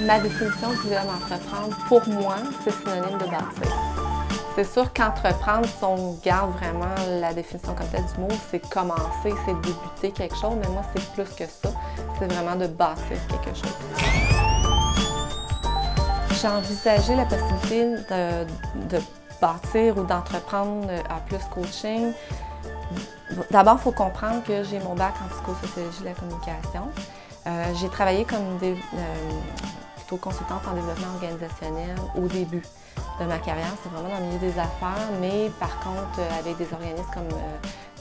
Ma définition du verbe entreprendre, pour moi, c'est synonyme de bâtir. C'est sûr qu'entreprendre, si on garde vraiment la définition comme telle du mot, c'est commencer, c'est débuter quelque chose, mais moi, c'est plus que ça. C'est vraiment de bâtir quelque chose. J'ai envisagé la possibilité de bâtir ou d'entreprendre à plus coaching. D'abord, il faut comprendre que j'ai mon bac en psychosociologie de la communication. J'ai travaillé comme plutôt consultante en développement organisationnel au début de ma carrière. C'est vraiment dans le milieu des affaires, mais par contre avec des organismes comme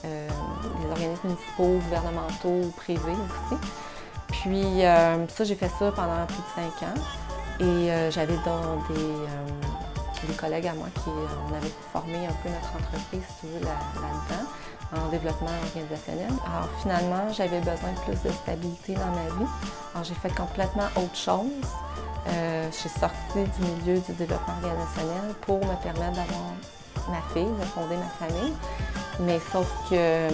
des organismes municipaux, gouvernementaux, privés aussi. Puis ça, j'ai fait ça pendant plus de 5 ans. Et j'avais des collègues à moi qui on avait formé un peu notre entreprise là-dedans, en développement organisationnel. Alors finalement, j'avais besoin de plus de stabilité dans ma vie. Alors j'ai fait complètement autre chose. Je suis sortie du milieu du développement organisationnel pour me permettre d'avoir ma fille, de fonder ma famille. Mais sauf que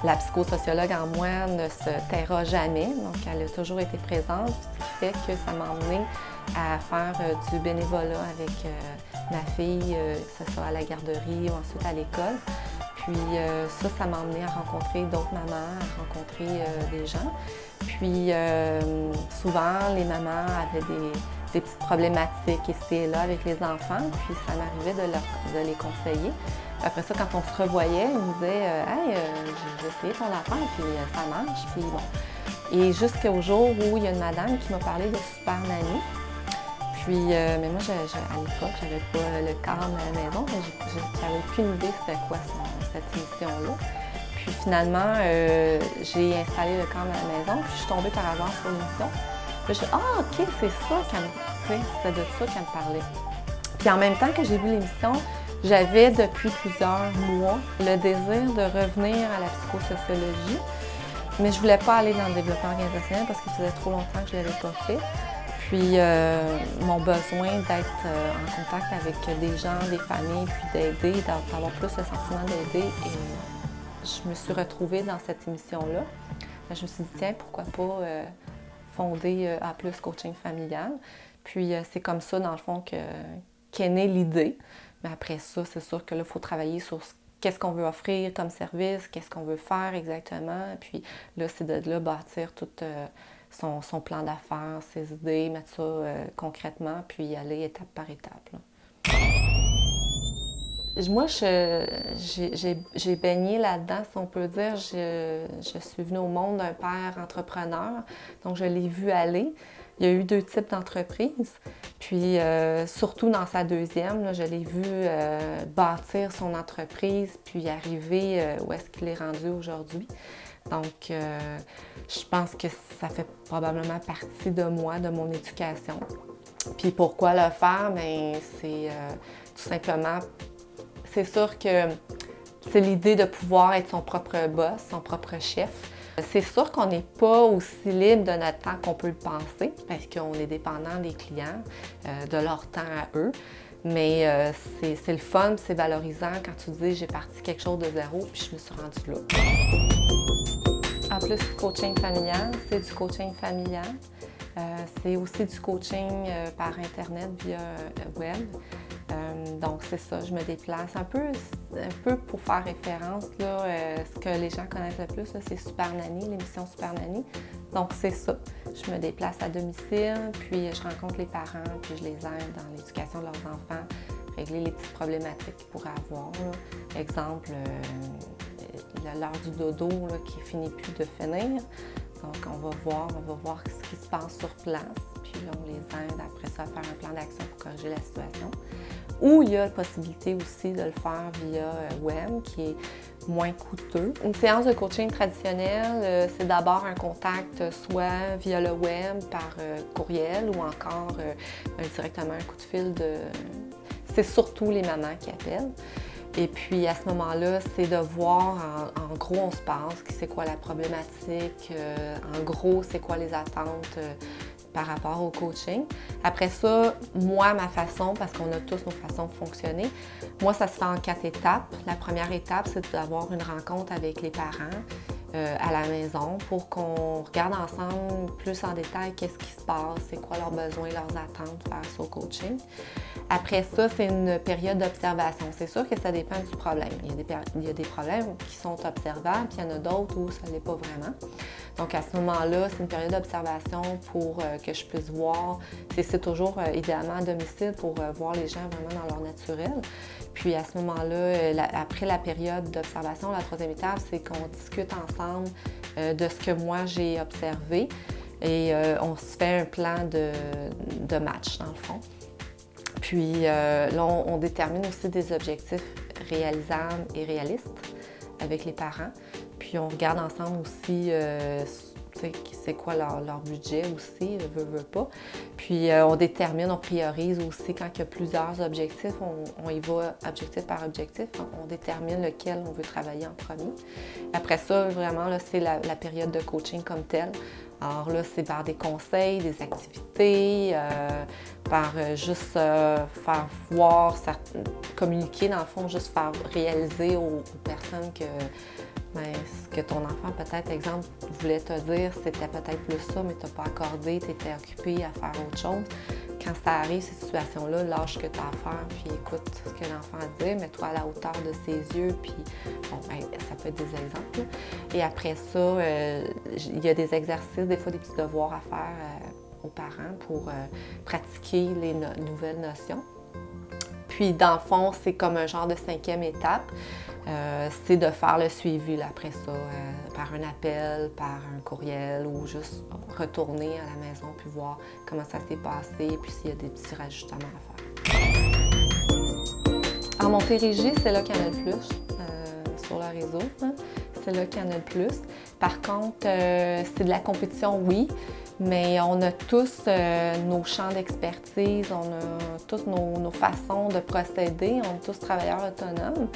la psychosociologue en moi ne se taira jamais, donc elle a toujours été présente, ce qui fait que ça m'a emmenée à faire du bénévolat avec ma fille, que ce soit à la garderie ou ensuite à l'école. Puis ça m'a emmenée à rencontrer d'autres mamans, à rencontrer des gens. Puis souvent, les mamans avaient des petites problématiques ici et là avec les enfants, puis ça m'arrivait de les conseiller. Après ça, quand on se revoyait, ils me disaient Hey, j'ai essayé ton affaire, puis ça marche. Puis bon. Et jusqu'au jour où il y a une madame qui m'a parlé de Super Nanny. Puis, mais moi, à l'époque, j'avais pas le cadre à la maison, mais j'avais aucune idée c'était quoi cette émission-là. Puis finalement, j'ai installé le cadre à la maison, puis je suis tombée par hasard sur l'émission. Puis je me suis dit, ah, OK, c'est ça c'était de ça qu'elle me parlait. Puis en même temps que j'ai vu l'émission, j'avais depuis plusieurs mois le désir de revenir à la psychosociologie, mais je voulais pas aller dans le développement organisationnel parce que ça faisait trop longtemps que je l'avais pas fait. Puis mon besoin d'être en contact avec des gens, des familles, puis d'aider, d'avoir plus le sentiment d'aider. Et je me suis retrouvée dans cette émission-là. Je me suis dit, tiens, pourquoi pas fonder A+ Coaching Familial. Puis c'est comme ça, dans le fond, qu'est née l'idée. Mais après ça, c'est sûr que là, il faut travailler sur qu'est-ce qu'on veut offrir comme service, qu'est-ce qu'on veut faire exactement. Puis là, c'est de là bâtir tout son plan d'affaires, ses idées, mettre ça concrètement, puis y aller étape par étape, là. Moi, j'ai baigné là-dedans, si on peut dire. Je suis venue au monde d'un père entrepreneur, donc je l'ai vu aller. Il y a eu 2 types d'entreprises, puis surtout dans sa deuxième, là, je l'ai vu bâtir son entreprise, puis arriver où est-ce qu'il est rendu aujourd'hui. Donc, je pense que ça fait probablement partie de moi, de mon éducation. Puis pourquoi le faire? Bien, c'est tout simplement, c'est sûr que c'est l'idée de pouvoir être son propre boss, son propre chef. C'est sûr qu'on n'est pas aussi libre de notre temps qu'on peut le penser, parce qu'on est dépendant des clients, de leur temps à eux. Mais c'est le fun, c'est valorisant quand tu dis j'ai parti quelque chose de zéro, puis je me suis rendue là. En plus, coaching familial, c'est du coaching familial. C'est aussi du coaching par Internet via web. Donc, c'est ça, je me déplace un peu pour faire référence. Là, ce que les gens connaissent le plus, c'est Super Nanny, l'émission Super Nanny. Donc, c'est ça. Je me déplace à domicile, puis je rencontre les parents, puis je les aide dans l'éducation de leurs enfants, régler les petites problématiques qu'ils pourraient avoir. Là. Exemple, l'heure du dodo là, qui finit plus de finir. Donc, on va voir ce qui se passe sur place, puis là, on les aide après ça à faire un plan d'action pour corriger la situation. Ou il y a la possibilité aussi de le faire via web, qui est moins coûteux. Une séance de coaching traditionnelle, c'est d'abord un contact soit via le web, par courriel ou encore directement un coup de fil de... C'est surtout les mamans qui appellent. Et puis à ce moment-là, c'est de voir, en gros, on se parle, c'est quoi la problématique, en gros, c'est quoi les attentes par rapport au coaching. Après ça, moi, ma façon, parce qu'on a tous nos façons de fonctionner, moi, ça se fait en 4 étapes. La première étape, c'est d'avoir une rencontre avec les parents. à la maison pour qu'on regarde ensemble plus en détail qu'est-ce qui se passe, c'est quoi leurs besoins, leurs attentes face au coaching. Après ça, c'est une période d'observation. C'est sûr que ça dépend du problème. Il y a des problèmes qui sont observables, puis il y en a d'autres où ça ne l'est pas vraiment. Donc à ce moment-là, c'est une période d'observation pour que je puisse voir. C'est toujours idéalement à domicile pour voir les gens vraiment dans leur naturel. Puis à ce moment-là, après la période d'observation, la troisième étape, c'est qu'on discute ensemble de ce que moi j'ai observé et on se fait un plan de match dans le fond. Puis là, on détermine aussi des objectifs réalisables et réalistes avec les parents. Puis on regarde ensemble aussi c'est quoi leur budget aussi, veut pas. Puis on détermine, on priorise aussi quand il y a plusieurs objectifs, on y va objectif par objectif, on détermine lequel on veut travailler en premier. Après ça, vraiment, là, c'est la période de coaching comme telle. Alors là, c'est par des conseils, des activités, par juste faire voir, communiquer dans le fond, juste faire réaliser aux personnes que ce que ton enfant, peut-être, exemple, voulait te dire, c'était peut-être plus ça, mais tu n'as pas accordé, tu étais occupé à faire autre chose. Quand ça arrive, ces situations-là, lâche ce que tu as à faire, puis écoute ce que l'enfant a dit, mets-toi à la hauteur de ses yeux, puis bon, ça peut être des exemples. Là. Et après ça, il y a des exercices, des fois des petits devoirs à faire aux parents pour pratiquer les nouvelles notions. Puis, dans le fond, c'est comme un genre de 5e étape. C'est de faire le suivi là, après ça, par un appel, par un courriel ou juste retourner à la maison puis voir comment ça s'est passé puis s'il y a des petits rajustements à faire. En Montérégie, c'est là qu'il y en a le plus sur le réseau. Hein? C'est là qu'il y en a le plus. Par contre, c'est de la compétition, oui. Mais on a tous nos champs d'expertise, on a tous nos façons de procéder, on est tous travailleurs autonomes.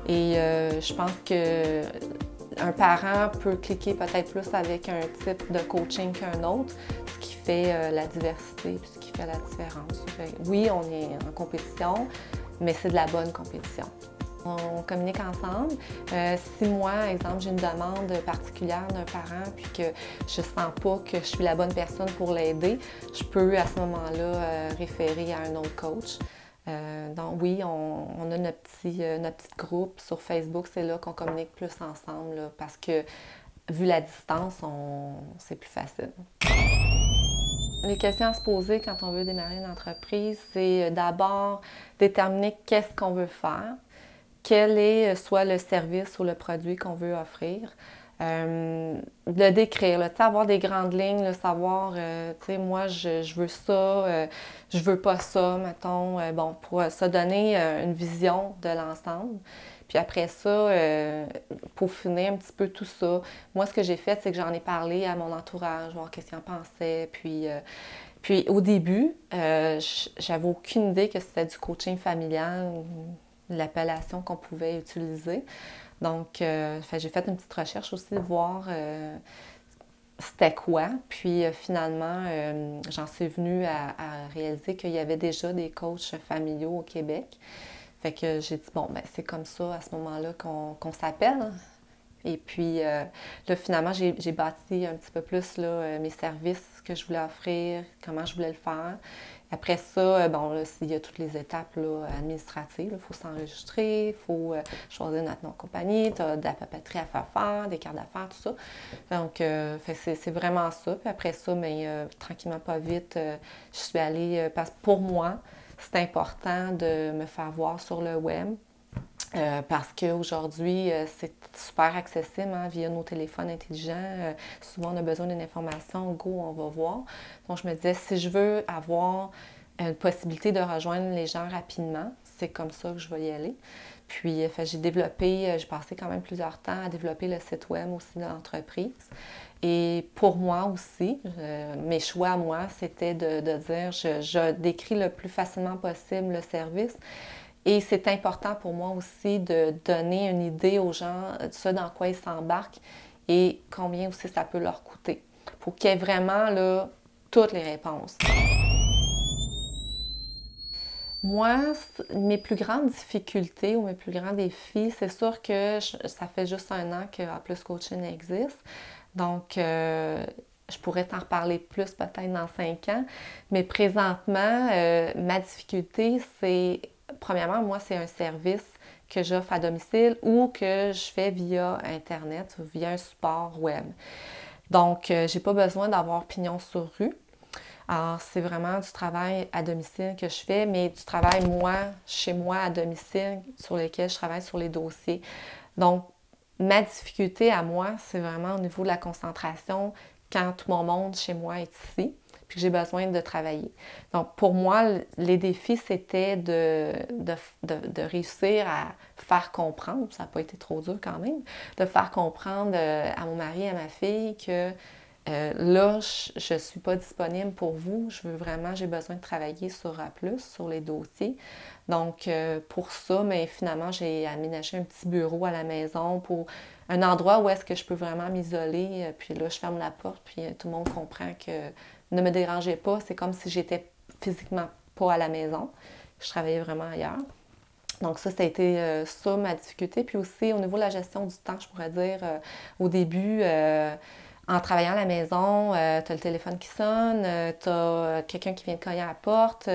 Et je pense qu'un parent peut cliquer peut-être plus avec un type de coaching qu'un autre, ce qui fait la diversité, ce qui fait la différence. Oui, on est en compétition, mais c'est de la bonne compétition. On communique ensemble. Si moi, exemple, j'ai une demande particulière d'un parent puis que je ne sens pas que je suis la bonne personne pour l'aider, je peux à ce moment-là référer à un autre coach. Donc oui, on a notre petit groupe sur Facebook, c'est là qu'on communique plus ensemble là, parce que vu la distance, c'est plus facile. Les questions à se poser quand on veut démarrer une entreprise, c'est d'abord déterminer qu'est-ce qu'on veut faire. Quel est soit le service ou le produit qu'on veut offrir. Le décrire, là, avoir des grandes lignes, là, savoir, moi, je veux ça, je veux pas ça, mettons, bon, pour se donner une vision de l'ensemble. Puis après ça, peaufiner un petit peu tout ça. Moi, ce que j'ai fait, c'est que j'en ai parlé à mon entourage, voir qu'est-ce qu'ils en pensaient. Puis au début, j'avais aucune idée que c'était du coaching familial, l'appellation qu'on pouvait utiliser. Donc, j'ai fait une petite recherche aussi de voir c'était quoi. Puis finalement, j'en suis venue à réaliser qu'il y avait déjà des coachs familiaux au Québec. Fait que j'ai dit, bon, ben c'est comme ça à ce moment-là qu'on s'appelle. Et puis là, finalement, j'ai bâti un petit peu plus là, mes services que je voulais offrir, comment je voulais le faire. Après ça, bon, là, il y a toutes les étapes là, administratives. Il faut s'enregistrer, il faut choisir notre nom de compagnie, tu as de la papeterie à faire, des cartes d'affaires, tout ça. Donc, c'est vraiment ça. Puis après ça, mais, tranquillement, pas vite, je suis allée, parce que pour moi, c'est important de me faire voir sur le web. Parce qu'aujourd'hui, c'est super accessible hein, via nos téléphones intelligents. Souvent, on a besoin d'une information, go, on va voir. Donc, je me disais, si je veux avoir une possibilité de rejoindre les gens rapidement, c'est comme ça que je vais y aller. Puis, j'ai passé quand même plusieurs temps à développer le site web aussi de l'entreprise. Et pour moi aussi, mes choix à moi, c'était de dire, je décris le plus facilement possible le service. Et c'est important pour moi aussi de donner une idée aux gens de ce dans quoi ils s'embarquent et combien aussi ça peut leur coûter pour qu'il y ait vraiment là, toutes les réponses. Moi, mes plus grandes difficultés ou mes plus grands défis, c'est sûr que ça fait juste 1 an que A+ Coaching existe. Donc, je pourrais t'en reparler plus peut-être dans 5 ans. Mais présentement, ma difficulté, c'est, premièrement, moi, c'est un service que j'offre à domicile ou que je fais via Internet, via un support web. Donc, j'ai pas besoin d'avoir pignon sur rue. Alors, c'est vraiment du travail à domicile que je fais, mais du travail, moi, chez moi, à domicile, sur lequel je travaille sur les dossiers. Donc, ma difficulté à moi, c'est vraiment au niveau de la concentration quand tout mon monde chez moi est ici, puis que j'ai besoin de travailler. Donc, pour moi, les défis, c'était de réussir à faire comprendre, ça n'a pas été trop dur quand même, de faire comprendre à mon mari et à ma fille que là, je ne suis pas disponible pour vous. J'ai besoin de travailler sur A+, sur les dossiers. Donc, pour ça, mais finalement, j'ai aménagé un petit bureau à la maison pour un endroit où est-ce que je peux vraiment m'isoler. Puis là, je ferme la porte, puis tout le monde comprend que ne me dérangez pas. C'est comme si j'étais physiquement pas à la maison. Je travaillais vraiment ailleurs. Donc ça a été ça ma difficulté. Puis aussi, au niveau de la gestion du temps, je pourrais dire, au début, en travaillant à la maison, tu as le téléphone qui sonne, tu as quelqu'un qui vient te cogner à la porte.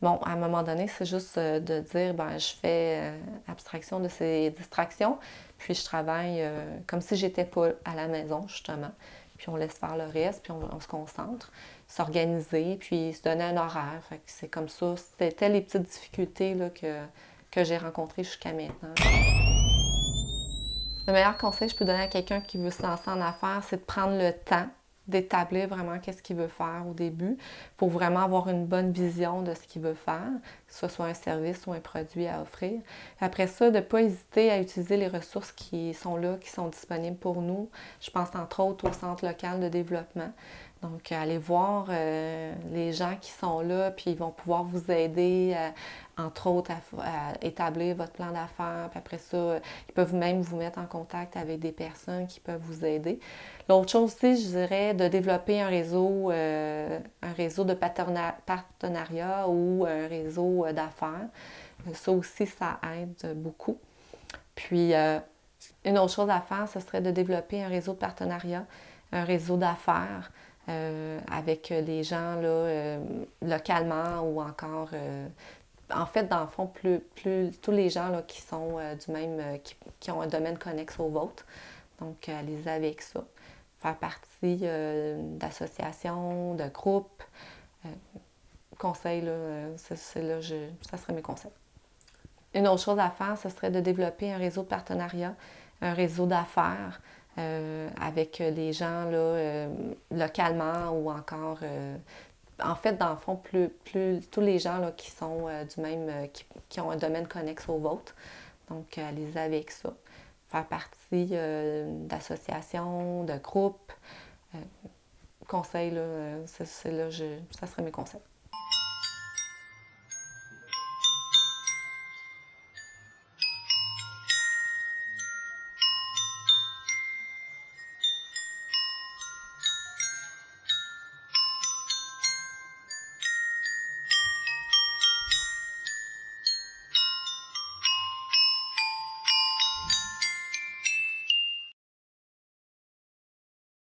Bon, à un moment donné, c'est juste de dire, ben je fais abstraction de ces distractions, puis je travaille comme si j'étais pas à la maison, justement. Puis on laisse faire le reste, puis on se concentre, s'organiser, puis se donner un horaire. Fait que c'est comme ça. C'était les petites difficultés là, que j'ai rencontrées jusqu'à maintenant. Le meilleur conseil que je peux donner à quelqu'un qui veut se lancer en affaires, c'est de prendre le temps d'établir vraiment qu'est-ce qu'il veut faire au début pour vraiment avoir une bonne vision de ce qu'il veut faire, que ce soit un service ou un produit à offrir. Après ça, de ne pas hésiter à utiliser les ressources qui sont là, qui sont disponibles pour nous. Je pense entre autres au Centre local de développement. Donc, allez voir les gens qui sont là, puis ils vont pouvoir vous aider, entre autres, à établir votre plan d'affaires. Puis après ça, ils peuvent même vous mettre en contact avec des personnes qui peuvent vous aider. L'autre chose aussi, je dirais, de développer un réseau de partenariat ou un réseau d'affaires. Ça aussi, ça aide beaucoup. Puis, une autre chose à faire, ce serait de développer un réseau de partenariat, un réseau d'affaires avec les gens là, localement ou encore... en fait, dans le fond, tous les gens là, qui sont du même, qui ont un domaine connexe au vôtre. Donc, allez-y avec ça. Faire partie d'associations, de groupes. Conseils, là, ça serait mes conseils. Une autre chose à faire, ce serait de développer un réseau de partenariat, un réseau d'affaires avec les gens là, localement ou encore... en fait, dans le fond, tous les gens là, qui sont du même, qui ont un domaine connexe au vôtre. Donc, allez-y avec ça. Faire partie d'associations, de groupes. Conseils, là, ça serait mes conseils.